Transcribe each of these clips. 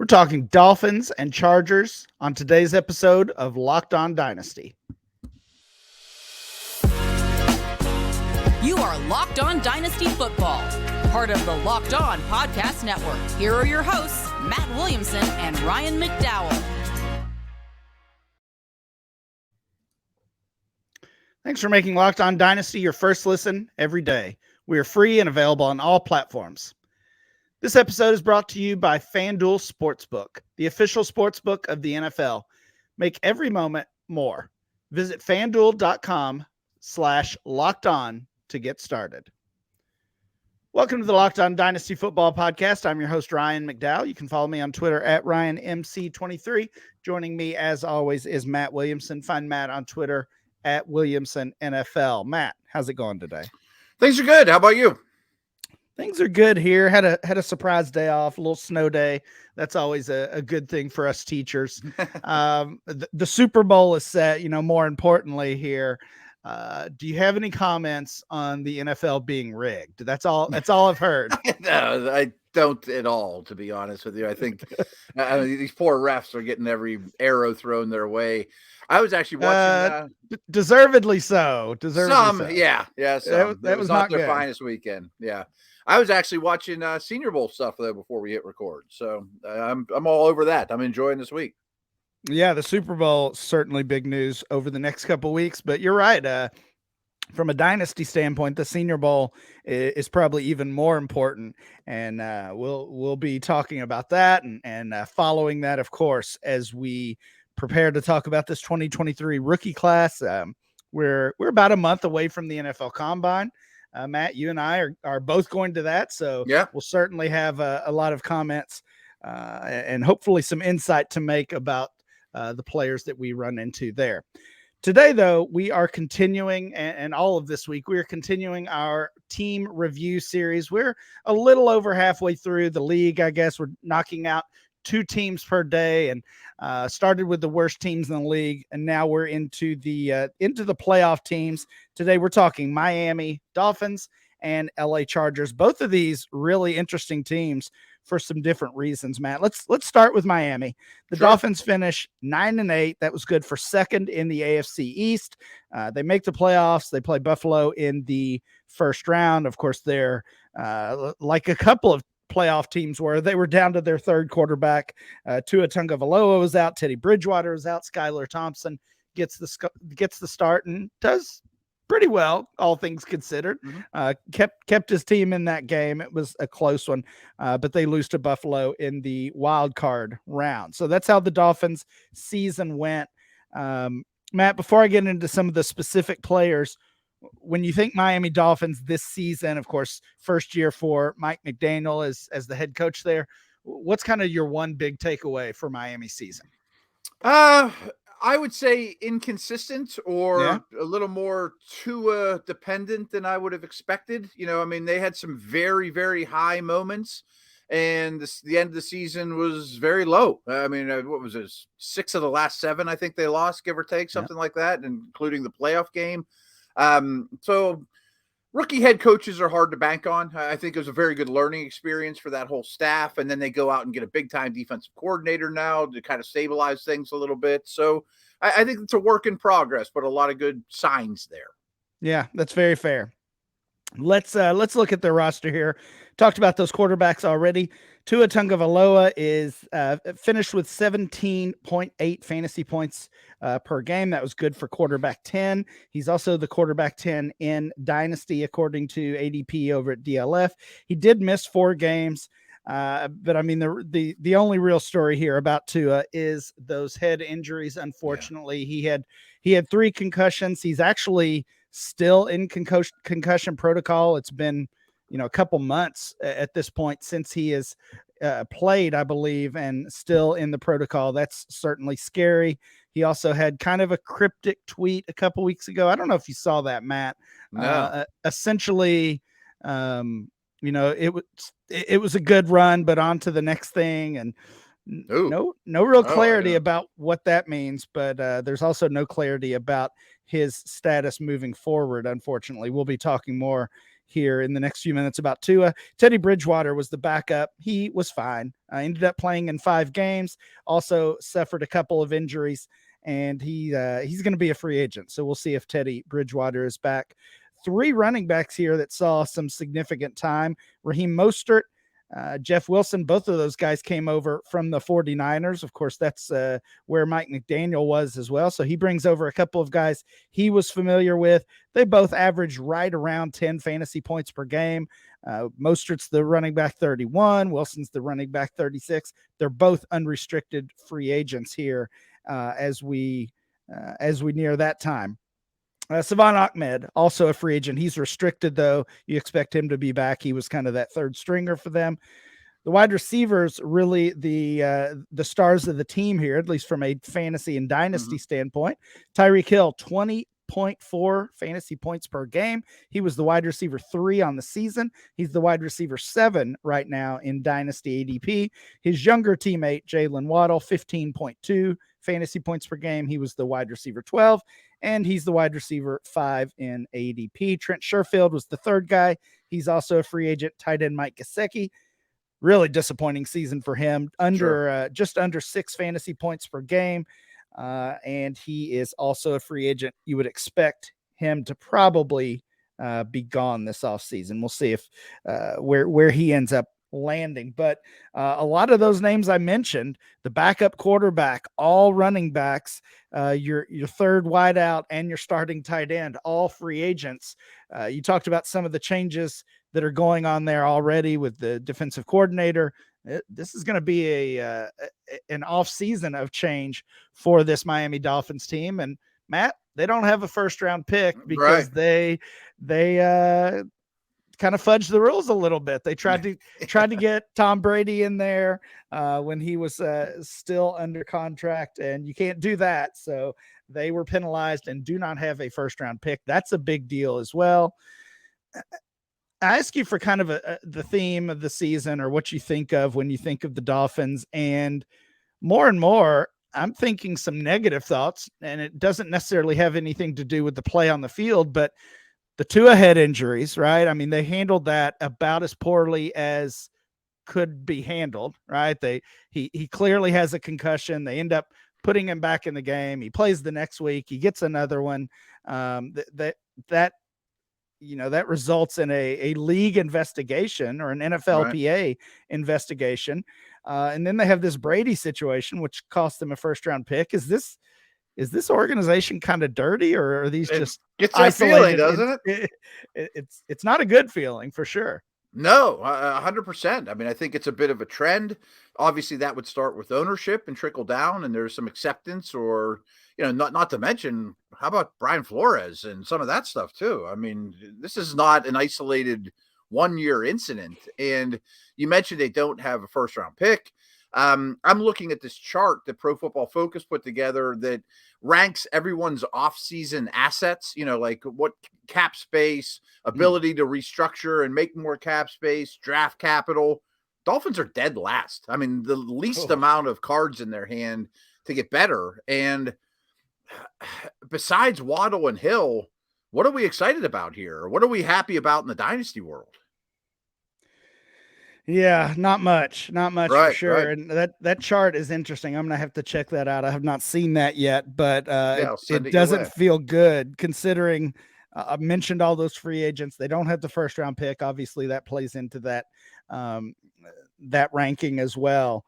We're talking Dolphins and Chargers on today's episode of Locked On Dynasty. You are Locked On Dynasty Football, part of the Locked On Podcast Network. Here are your hosts, Matt Williamson and Ryan McDowell. Thanks for making Locked On Dynasty your first listen every day. We are free and available on all platforms. This episode is brought to you by FanDuel Sportsbook, the official sportsbook of the NFL. Make every moment more. Visit FanDuel.com/lockedon to get started. Welcome to the Locked On Dynasty Football Podcast. I'm your host, Ryan McDowell. You can follow me on Twitter at RyanMC23. Joining me, as always, is Matt Williamson. Find Matt on Twitter at WilliamsonNFL. Matt, how's it going today? Things are good. How about you? Things are good here. Had a surprise day off, a little snow day. That's always a good thing for us teachers. The Super Bowl is set. More importantly here, do you have any comments on the NFL being rigged? That's all I've heard. No, I don't at all, to be honest with you. I think these poor refs are getting every arrow thrown their way. I was actually watching deservedly so. Yeah. So that was not their good. Finest weekend. Yeah. I was actually watching Senior Bowl stuff though before we hit record. So I'm all over that. I'm enjoying this week. Yeah, the Super Bowl, certainly big news over the next couple of weeks, but you're right. From a dynasty standpoint, the Senior Bowl is probably even more important, and we'll be talking about that and following that, of course, as we prepare to talk about this 2023 rookie class. We're about a month away from the NFL Combine. Matt, you and I are both going to that, so yeah, we'll certainly have a lot of comments and hopefully some insight to make about the players that we run into there. Today, though, we are continuing, and all of this week, we are continuing our team review series. We're a little over halfway through the league, I guess. We're knocking out 2 teams per day, and started with the worst teams in the league, and now we're into the playoff teams. Today, we're talking Miami Dolphins and LA Chargers. Both of these really interesting teams for some different reasons, Matt. Let's start with Miami. The Sure. Dolphins finish 9-8. That was good for second in the AFC East. They make the playoffs. They play Buffalo in the first round. Of course, they're like a couple of playoff teams where they were down to their third quarterback. Tua Tagovailoa was out. Teddy Bridgewater was out. Skylar Thompson gets the start and does pretty well, all things considered. Kept his team in that game. It was a close one, but they lose to Buffalo in the wild card round. So that's how the Dolphins season went. Matt, before I get into some of the specific players, when you think Miami Dolphins this season, of course, first year for Mike McDaniel as the head coach there, what's kind of your one big takeaway for Miami season? I would say inconsistent or a little more Tua dependent than I would have expected. They had some very, very high moments, and the end of the season was very low. What was it? 6 of the last 7, I think they lost, give or take, something like that, including the playoff game. So rookie head coaches are hard to bank on. I think it was a very good learning experience for that whole staff. And then they go out and get a big time defensive coordinator now to kind of stabilize things a little bit. So I think it's a work in progress, but a lot of good signs there. Yeah, that's very fair. Let's look at their roster here. Talked about those quarterbacks already. Tua Tagovailoa is finished with 17.8 fantasy points per game. That was good for quarterback 10. He's also the quarterback 10 in Dynasty, according to ADP over at DLF. He did miss 4 games, but the only real story here about Tua is those head injuries. Unfortunately, he had 3 concussions. He's actually still in concussion protocol. It's been a couple months at this point since he has played, I believe, and still in the protocol. That's certainly scary. He also had kind of a cryptic tweet a couple weeks ago. I don't know if you saw that, Matt. No. Essentially, it was a good run, but on to the next thing. And no real clarity about what that means, but there's also no clarity about his status moving forward. Unfortunately, we'll be talking more here in the next few minutes about Tua. Teddy Bridgewater was the backup. He was fine. Ended up playing in 5 games, also suffered a couple of injuries, and he's going to be a free agent. So we'll see if Teddy Bridgewater is back. 3 running backs here that saw some significant time. Raheem Mostert, Jeff Wilson, both of those guys came over from the 49ers. Of course, that's where Mike McDaniel was as well. So he brings over a couple of guys he was familiar with. They both averaged right around 10 fantasy points per game. Mostert's the running back 31. Wilson's the running back 36. They're both unrestricted free agents here as we near that time. Savon Ahmed, also a free agent. He's restricted, though. You expect him to be back. He was kind of that third stringer for them. The wide receivers, really the stars of the team here, at least from a fantasy and dynasty standpoint. Tyreek Hill, 20.4 fantasy points per game. He was the wide receiver 3 on the season. He's the wide receiver 7 right now in dynasty ADP. His younger teammate, Jalen Waddle, 15.2 fantasy points per game. He was the wide receiver 12, and he's the wide receiver 5 in ADP. Trent Sherfield was the third guy. He's also a free agent. Tight end Mike Gesicki. Really disappointing season for him. Just under 6 fantasy points per game. And he is also a free agent. You would expect him to probably be gone this offseason. We'll see if where he ends up landing. But a lot of those names I mentioned, the backup quarterback, all running backs, your third wideout, and your starting tight end, all free agents. You talked about some of the changes that are going on there already with the defensive coordinator. This is going to be an off season of change for this Miami Dolphins team. And Matt, they don't have a first round pick because they kind of fudged the rules a little bit. They tried to get Tom Brady in there when he was still under contract, and you can't do that. So they were penalized and do not have a first round pick. That's a big deal as well. I ask you for kind of the theme of the season, or what you think of when you think of the Dolphins, and more, I'm thinking some negative thoughts, and it doesn't necessarily have anything to do with the play on the field, but the Tua head injuries, right? I mean, they handled that about as poorly as could be handled, right? He clearly has a concussion. They end up putting him back in the game. He plays the next week. He gets another one. That results in a league investigation or an NFLPA investigation. And then they have this Brady situation, which cost them a first round pick. Is this organization kind of dirty, or are these just gets that feeling, doesn't it? It's not a good feeling for sure. No, 100%. I mean, I think it's a bit of a trend. Obviously, that would start with ownership and trickle down, and there's some acceptance, or not to mention, how about Brian Flores and some of that stuff too? I mean, this is not an isolated one-year incident. And you mentioned they don't have a first-round pick. I'm looking at this chart that Pro Football Focus put together that ranks everyone's off-season assets, like what cap space, ability to restructure and make more cap space, draft capital. Dolphins are dead last. I mean, the least amount of cards in their hand to get better. And besides Waddle and Hill, what are we excited about here? What are we happy about in the dynasty world? Yeah, not much for sure. Right. And that chart is interesting. I'm going to have to check that out. I have not seen that yet, but it doesn't feel good considering I mentioned all those free agents. They don't have the first round pick. Obviously that plays into that ranking as well.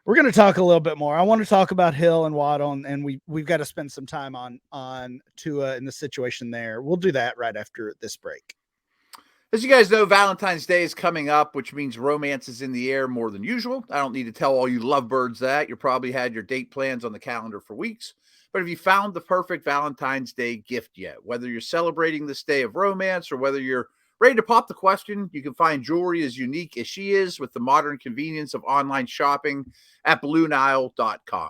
We're going to talk a little bit more. I want to talk about Hill and Waddle, and we've got to spend some time on Tua and the situation there. We'll do that right after this break. As you guys know, Valentine's Day is coming up, which means romance is in the air more than usual. I don't need to tell all you lovebirds that. You probably had your date plans on the calendar for weeks. But have you found the perfect Valentine's Day gift yet? Whether you're celebrating this day of romance or whether you're ready to pop the question, you can find jewelry as unique as she is with the modern convenience of online shopping at BlueNile.com.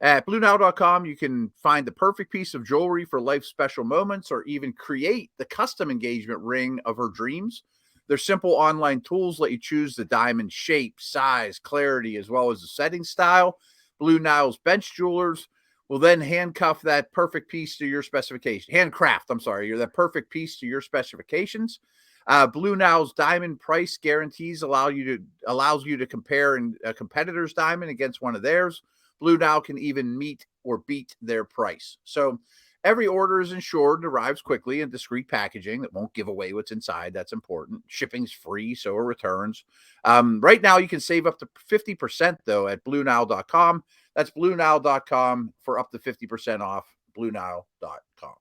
At BlueNile.com, you can find the perfect piece of jewelry for life's special moments, or even create the custom engagement ring of her dreams. Their simple online tools let you choose the diamond shape, size, clarity, as well as the setting style. Blue Nile's bench jewelers will then handcraft that perfect piece to your specifications. That perfect piece to your specifications. Blue Now's diamond price guarantees allows you to compare a competitor's diamond against one of theirs. Blue Now can even meet or beat their price. So every order is insured and arrives quickly in discreet packaging that won't give away what's inside. That's important. Shipping's free, so are returns. Right now, you can save up to 50%, though, at BlueNow.com. That's BlueNow.com for up to 50% off. BlueNow.com.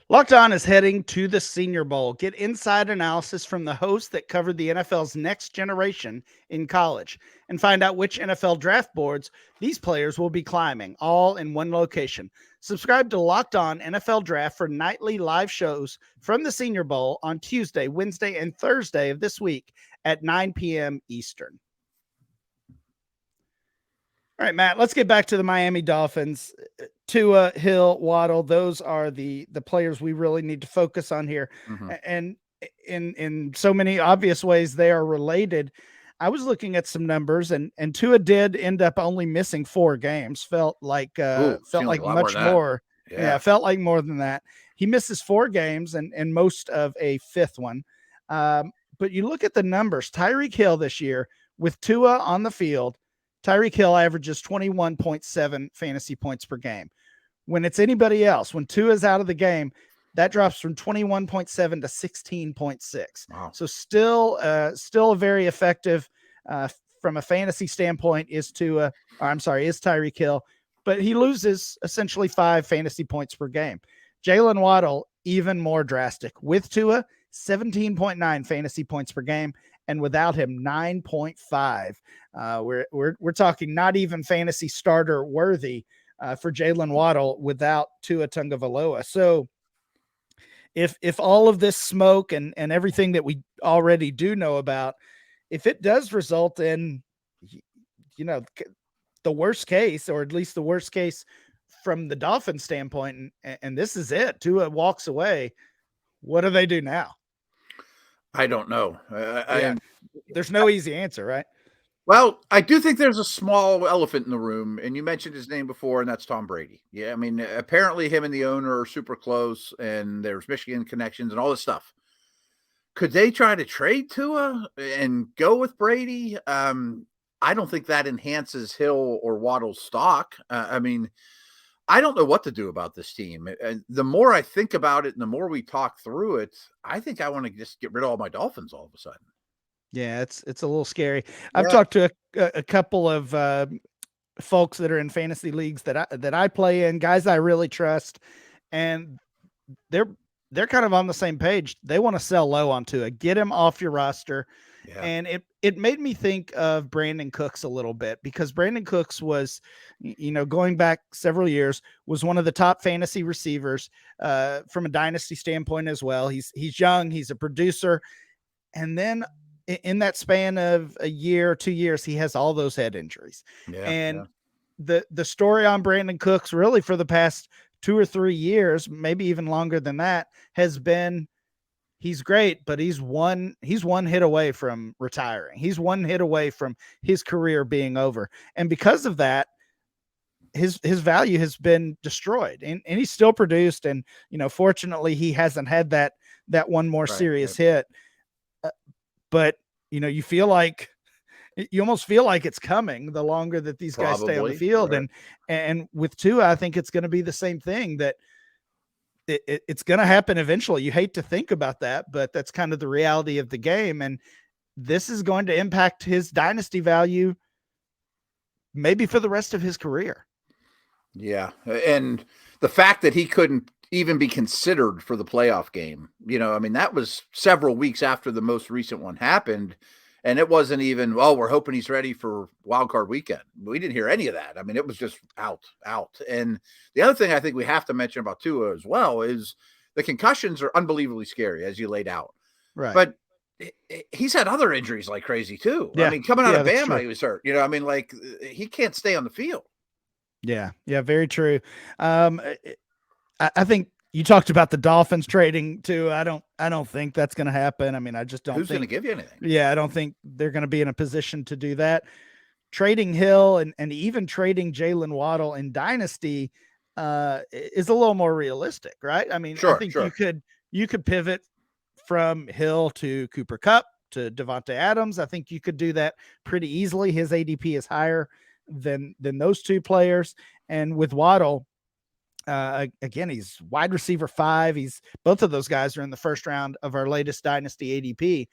Locked On is heading to the Senior Bowl. Get inside analysis from the hosts that covered the NFL's next generation in college and find out which NFL draft boards these players will be climbing, all in one location. Subscribe to Locked On NFL Draft for nightly live shows from the Senior Bowl on Tuesday, Wednesday, and Thursday of this week at 9 p.m. Eastern. All right, Matt, let's get back to the Miami Dolphins. Tua, Hill, Waddle, those are the players we really need to focus on here. Mm-hmm. And in so many obvious ways, they are related. I was looking at some numbers, and Tua did end up only missing 4 games. Felt like much more. Yeah, felt like more than that. He misses 4 games and most of a 5th one. But you look at the numbers. Tyreek Hill this year with Tua on the field, Tyreek Hill averages 21.7 fantasy points per game. When it's anybody else, when Tua is out of the game, that drops from 21.7 to 16.6. Wow. So still a very effective from a fantasy standpoint is Tyreek Hill, but he loses essentially 5 fantasy points per game. Jalen Waddle, even more drastic. With Tua, 17.9 fantasy points per game, and without him, 9.5. We're talking not even fantasy starter worthy for Jalen Waddle without Tua Tagovailoa. So if all of this smoke and everything that we already do know about, if it does result in, the worst case, or at least the worst case from the Dolphins standpoint, and this is it, Tua walks away, what do they do now? I don't know. There's no easy answer, right? Well, I do think there's a small elephant in the room, and you mentioned his name before, and that's Tom Brady. Yeah, I mean, apparently him and the owner are super close, and there's Michigan connections and all this stuff. Could they try to trade Tua and go with Brady? I don't think that enhances Hill or Waddle's stock. I don't know what to do about this team. And the more I think about it and the more we talk through it, I think I want to just get rid of all my Dolphins all of a sudden. Yeah, it's a little scary. I've talked to a couple of folks that are in fantasy leagues that I play in, guys I really trust, and they're kind of on the same page. They want to sell low on Tua, get him off your roster. Yeah. And it made me think of Brandon Cooks a little bit, because Brandon Cooks was, going back several years, was one of the top fantasy receivers from a dynasty standpoint as well. He's young, he's a producer. And then in that span of a year or 2 years, he has all those head injuries. The story on Brandon Cooks really for the past 2 or 3 years, maybe even longer than that, has been, he's great, but he's one hit away from retiring. He's one hit away from his career being over. And because of that, his value has been destroyed, and he's still produced. And, fortunately he hasn't had that one more serious hit. But, you almost feel like it's coming the longer that these guys stay on the field. Right. And with Tua, I think it's going to be the same thing, that it's going to happen eventually. You hate to think about that, but that's kind of the reality of the game. And this is going to impact his dynasty value maybe for the rest of his career. Yeah. And the fact that he couldn't even be considered for the playoff game, that was several weeks after the most recent one happened. And it wasn't even, we're hoping he's ready for wild card weekend. We didn't hear any of that. It was just out. And the other thing I think we have to mention about Tua as well is the concussions are unbelievably scary, as you laid out. Right. But he's had other injuries like crazy too. Yeah. Coming out of Bama, he was hurt. He can't stay on the field. Yeah. Yeah. Very true. I think you talked about the Dolphins trading too. I don't think that's going to happen. I just don't. Who's going to give you anything? Yeah, I don't think they're going to be in a position to do that. Trading Hill and even trading Jalen Waddle in Dynasty is a little more realistic, right? Sure, I think sure. you could pivot from Hill to Cooper Kupp to Devontae Adams. I think you could do that pretty easily. His ADP is higher than those two players. And with Waddle, again, he's wide receiver 5. Both of those guys are in the first round of our latest Dynasty ADP.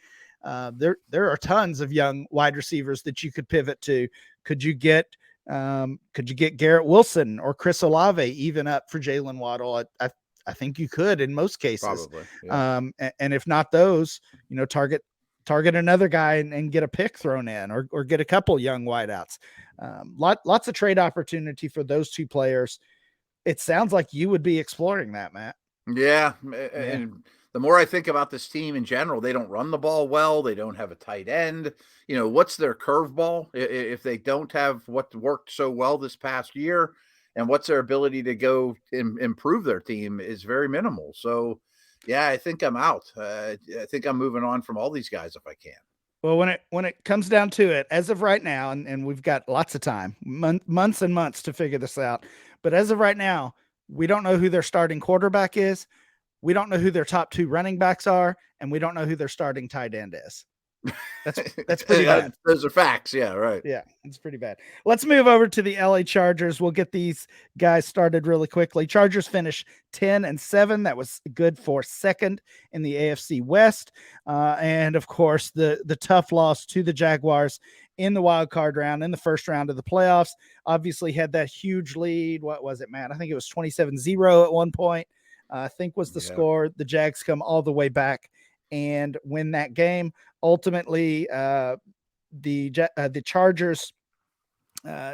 There are tons of young wide receivers that you could pivot to. Could you get Garrett Wilson or Chris Olave even up for Jalen Waddle? I think you could in most cases. Probably. Yeah. And if not those, target another guy and get a pick thrown in, or get a couple young wideouts. Lots of trade opportunity for those two players. It sounds like you would be exploring that, Matt. Yeah. And the more I think about this team in general, they don't run the ball well. They don't have a tight end. What's their curveball if they don't have what worked so well this past year, and what's their ability to go improve their team is very minimal. So, yeah, I think I'm out. I think I'm moving on from all these guys if I can. Well, when it comes down to it, as of right now, and we've got lots of time, months and months to figure this out, but as of right now, we don't know who their starting quarterback is. We don't know who their top 2 running backs are, and we don't know who their starting tight end is. That's pretty bad. Those are facts. Yeah, right. Yeah, it's pretty bad. Let's move over to the LA Chargers. We'll get these guys started really quickly. Chargers finish 10-7. That was good for second in the AFC West. And of course, the tough loss to the Jaguars in the wild card round, in the first round of the playoffs. Obviously had that huge lead. What was it, Matt? I think it was 27-0 at one point. I think was the score. The Jags come all the way back and win that game. Ultimately, the Chargers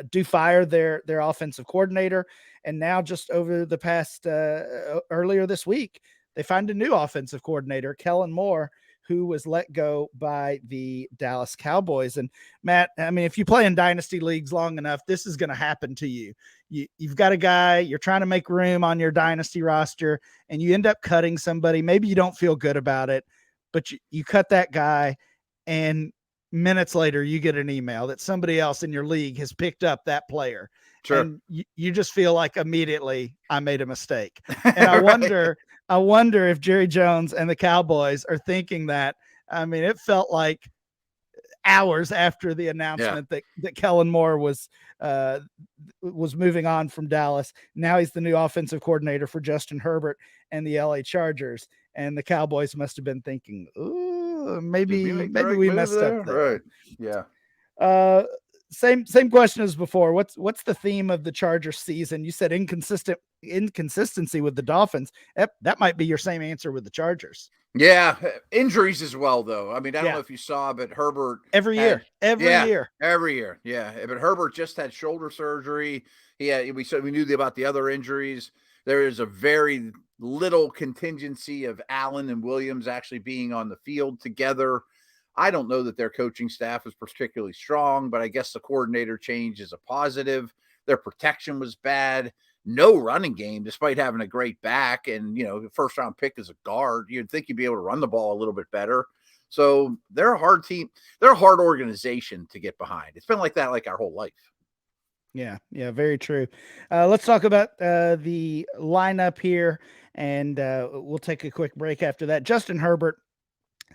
do fire their offensive coordinator, and now just over the past earlier this week, they find a new offensive coordinator, Kellen Moore, who was let go by the Dallas Cowboys. And Matt, I mean, if you play in dynasty leagues long enough, this is going to happen to you. You've got a guy, you're trying to make room on your dynasty roster, and you end up cutting somebody. Maybe you don't feel good about it, but you cut that guy, and minutes later you get an email that somebody else in your league has picked up that player. Sure. And you just feel like immediately I made a mistake. And I wonder if Jerry Jones and the Cowboys are thinking that. I mean, it felt like hours after the announcement that Kellen Moore was moving on from Dallas. Now he's the new offensive coordinator for Justin Herbert and the LA Chargers. And the Cowboys must have been thinking, ooh, maybe we messed up there. Right. Yeah. Same question as before. What's the theme of the Chargers season? You said inconsistency with the Dolphins. That might be your same answer with the Chargers. Yeah, injuries as well, though. I mean, I don't know if you saw, but Herbert every year. Yeah, but Herbert just had shoulder surgery. We knew about the other injuries. There is a very little contingency of Allen and Williams actually being on the field together. I don't know that their coaching staff is particularly strong, but I guess the coordinator change is a positive. Their protection was bad. No running game, despite having a great back and, the first round pick as a guard. You'd think you'd be able to run the ball a little bit better. So they're a hard team. They're a hard organization to get behind. It's been like that like our whole life. Yeah, very true. Let's talk about the lineup here, and we'll take a quick break after that. Justin Herbert,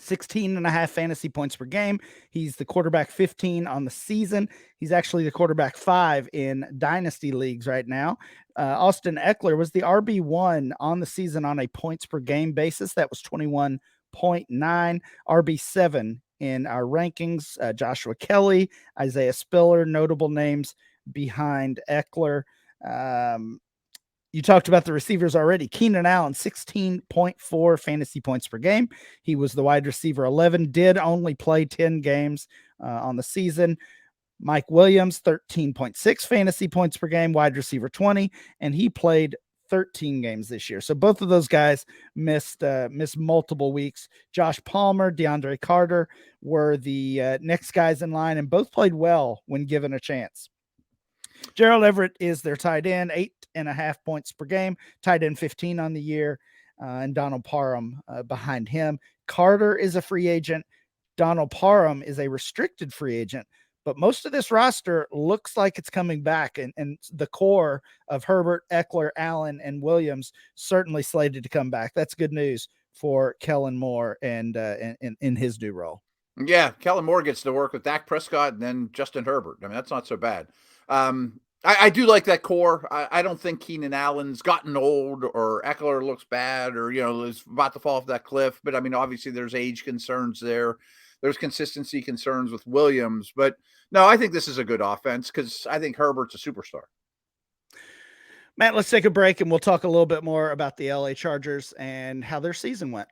16.5 fantasy points per game. He's the quarterback 15 on the season. He's actually the quarterback 5 in dynasty leagues right now. Austin Eckler was the RB1 on the season on a points per game basis. That was 21.9. RB7 in our rankings. Joshua Kelly, Isaiah Spiller, notable names behind Eckler. You talked about the receivers already. Keenan Allen, 16.4 fantasy points per game. He was the wide receiver 11, did only play 10 games on the season. Mike Williams, 13.6 fantasy points per game, wide receiver 20, and he played 13 games this year. So both of those guys missed multiple weeks. Josh Palmer, DeAndre Carter were the next guys in line, and both played well when given a chance. Gerald Everett is their tight end, 8.5 points per game, tight end 15 on the year, and Donald Parham behind him. Carter is a free agent. Donald Parham is a restricted free agent, but most of this roster looks like it's coming back, and the core of Herbert, Eckler, Allen, and Williams certainly slated to come back. That's good news for Kellen Moore and in his new role. Yeah, Kellen Moore gets to work with Dak Prescott and then Justin Herbert. I mean, that's not so bad. I do like that core. I don't think Keenan Allen's gotten old or Eckler looks bad or, is about to fall off that cliff. But, I mean, obviously there's age concerns there. There's consistency concerns with Williams. But, no, I think this is a good offense because I think Herbert's a superstar. Matt, let's take a break and we'll talk a little bit more about the LA Chargers and how their season went.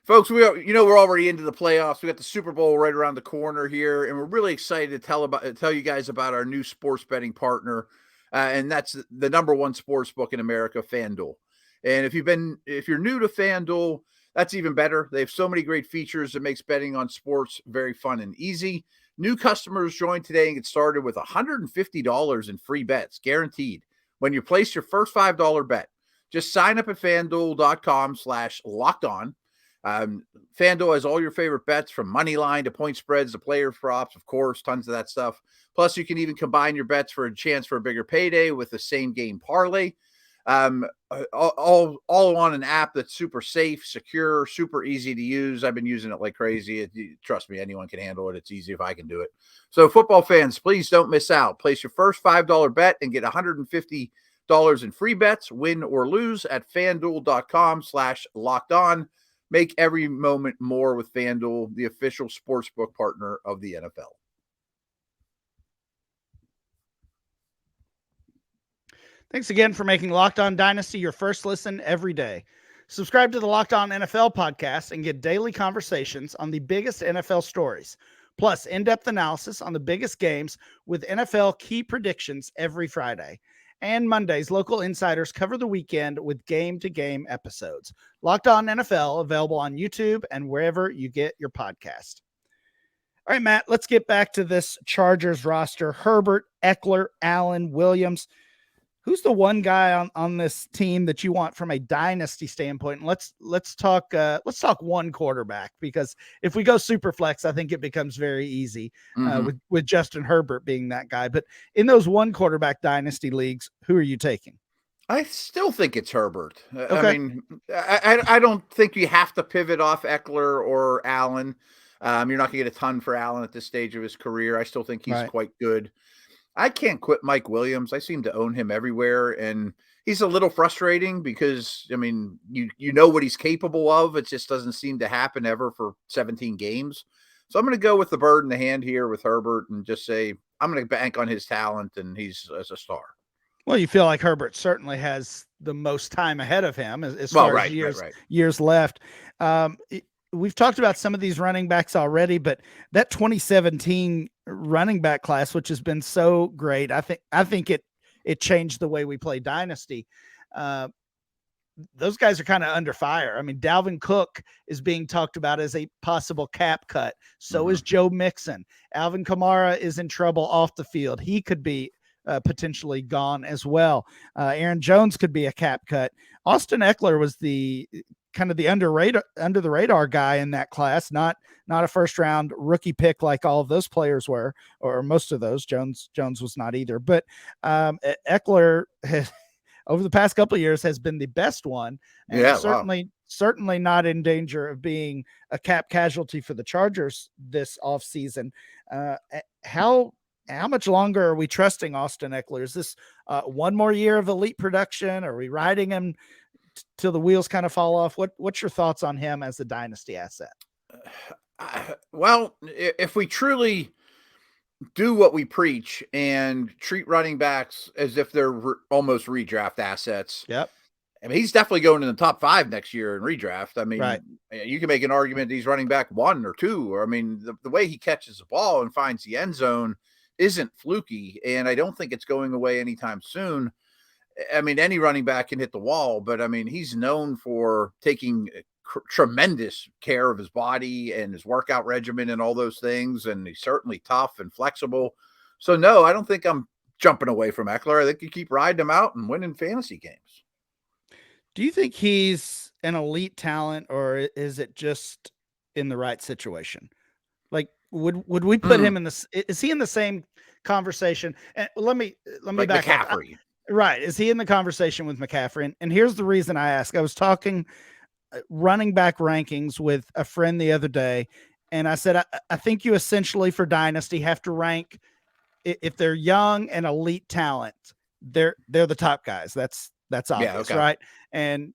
Folks, we're already into the playoffs. We got the Super Bowl right around the corner here, and we're really excited to tell you guys about our new sports betting partner, and that's the number one sports book in America, FanDuel. And if you're new to FanDuel, that's even better. They have so many great features that makes betting on sports very fun and easy. New customers join today and get started with $150 in free bets, guaranteed, when you place your first $5 bet. Just sign up at FanDuel.com/lockedon. FanDuel has all your favorite bets from money line to point spreads to player props, of course, tons of that stuff. Plus, you can even combine your bets for a chance for a bigger payday with the same game parlay. All on an app that's super safe, secure, super easy to use. I've been using it like crazy. Trust me, anyone can handle it. It's easy if I can do it. So football fans, please don't miss out. Place your first $5 bet and get $150 in free bets, win or lose, at FanDuel.com/lockedon. Make every moment more with FanDuel, the official sportsbook partner of the NFL. Thanks again for making Locked On Dynasty your first listen every day. Subscribe to the Locked On NFL podcast and get daily conversations on the biggest NFL stories, plus in-depth analysis on the biggest games with NFL key predictions every Friday. And Mondays, local insiders cover the weekend with game-to-game episodes. Locked On NFL, available on YouTube and wherever you get your podcast. All right, Matt, let's get back to this Chargers roster. Herbert, Eckler, Allen, Williams. Who's the one guy on this team that you want from a dynasty standpoint? And let's talk one quarterback, because if we go super flex, I think it becomes very easy with Justin Herbert being that guy. But in those one quarterback dynasty leagues, who are you taking? I still think it's Herbert. Okay. I mean, I don't think you have to pivot off Eckler or Allen. You're not going to get a ton for Allen at this stage of his career. I still think he's quite good. I can't quit Mike Williams. I seem to own him everywhere, and he's a little frustrating because, I mean, you know what he's capable of. It just doesn't seem to happen ever for 17 games. So I'm going to go with the bird in the hand here with Herbert and just say I'm going to bank on his talent, and he's as a star. Well, you feel like Herbert certainly has the most time ahead of him as far as years left. We've talked about some of these running backs already, but that 2017 running back class, which has been so great, I think it changed the way we play dynasty. Those guys are kind of under fire. I mean, Dalvin Cook is being talked about as a possible cap cut. So is Joe Mixon. Alvin Kamara is in trouble off the field. He could be potentially gone as well. Aaron Jones could be a cap cut. Austin Eckler was the kind of the under the radar guy in that class, not a first round rookie pick like all of those players were, or most of those. Jones was not either, but Eckler has, over the past couple of years, has been the best one, and certainly not in danger of being a cap casualty for the Chargers this offseason. How much longer are we trusting Austin Eckler? Is this one more year of elite production? Are we riding him till the wheels kind of fall off? What's your thoughts on him as a dynasty asset? Well, if we truly do what we preach and treat running backs as if they're almost redraft assets. Yep. I mean, he's definitely going in the top 5 next year in redraft. I mean, you can make an argument he's running back 1 or 2, or I mean, the way he catches the ball and finds the end zone isn't fluky, and I don't think it's going away anytime soon. I mean, any running back can hit the wall, but I mean, he's known for taking tremendous care of his body and his workout regimen and all those things. And he's certainly tough and flexible. So no, I don't think I'm jumping away from Eckler. I think you keep riding him out and winning fantasy games. Do you think he's an elite talent, or is it just in the right situation? Like, would we put him in this? Is he in the same conversation? And let me like back McCaffrey. Right. Is he in the conversation with McCaffrey? And here's the reason I ask. I was talking running back rankings with a friend the other day, and I said, I think you essentially for Dynasty have to rank, if they're young and elite talent, they're the top guys. That's obvious, right? And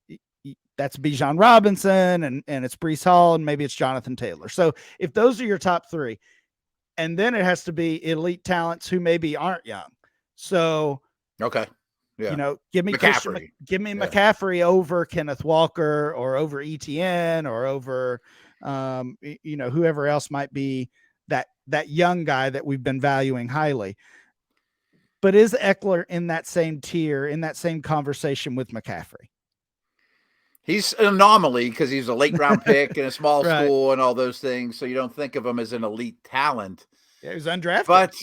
that's Bijan Robinson, and it's Breece Hall, and maybe it's Jonathan Taylor. So if those are your top three, and then it has to be elite talents who maybe aren't young. So, give me McCaffrey over Kenneth Walker, or over Etienne, or over, whoever else might be that young guy that we've been valuing highly. But is Eckler in that same tier, in that same conversation with McCaffrey? He's an anomaly because he's a late round pick in a small school and all those things. So you don't think of him as an elite talent. Yeah, he's undrafted. But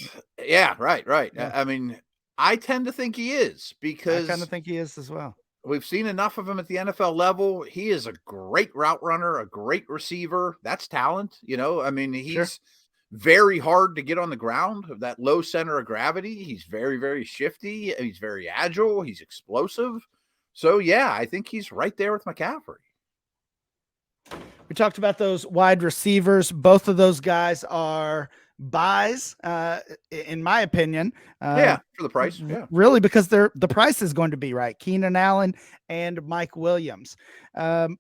right. Yeah. I mean, I tend to think he is, because I kind of think he is as well. We've seen enough of him at the NFL level. He is a great route runner, a great receiver. That's talent. I mean, he's very hard to get on the ground, of that low center of gravity. He's very, very shifty. He's very agile. He's explosive. So, yeah, I think he's right there with McCaffrey. We talked about those wide receivers. Both of those guys are buys, in my opinion. For the price. Yeah. Really, because the price is going to be right. Keenan Allen and Mike Williams. Eckler,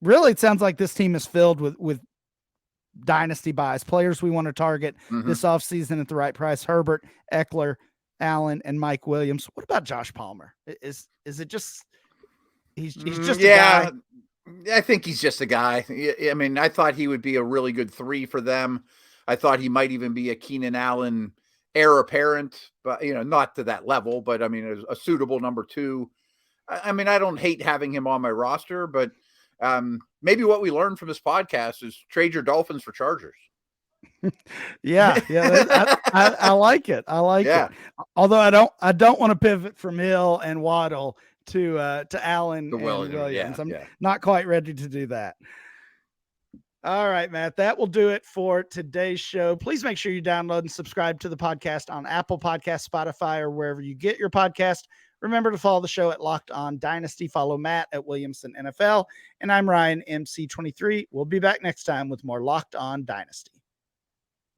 really, it sounds like this team is filled with dynasty buys, players we want to target this offseason at the right price. Herbert, Eckler, Allen, and Mike Williams. What about Josh Palmer? Is it just he's just a guy? I think he's just a guy. I mean, I thought he would be a really good 3 for them. I thought he might even be a Keenan Allen heir apparent, but not to that level, but I mean, a suitable number 2. I mean, I don't hate having him on my roster, but maybe what we learned from this podcast is trade your Dolphins for Chargers. I like it. I like it. Although I don't want to pivot from Hill and Waddle to Allen and Williams. I'm not quite ready to do that. All right, Matt, that will do it for today's show. Please make sure you download and subscribe to the podcast on Apple Podcasts, Spotify, or wherever you get your podcast. Remember to follow the show at Locked On Dynasty. Follow Matt at Williamson NFL. And I'm Ryan, MC23. We'll be back next time with more Locked On Dynasty.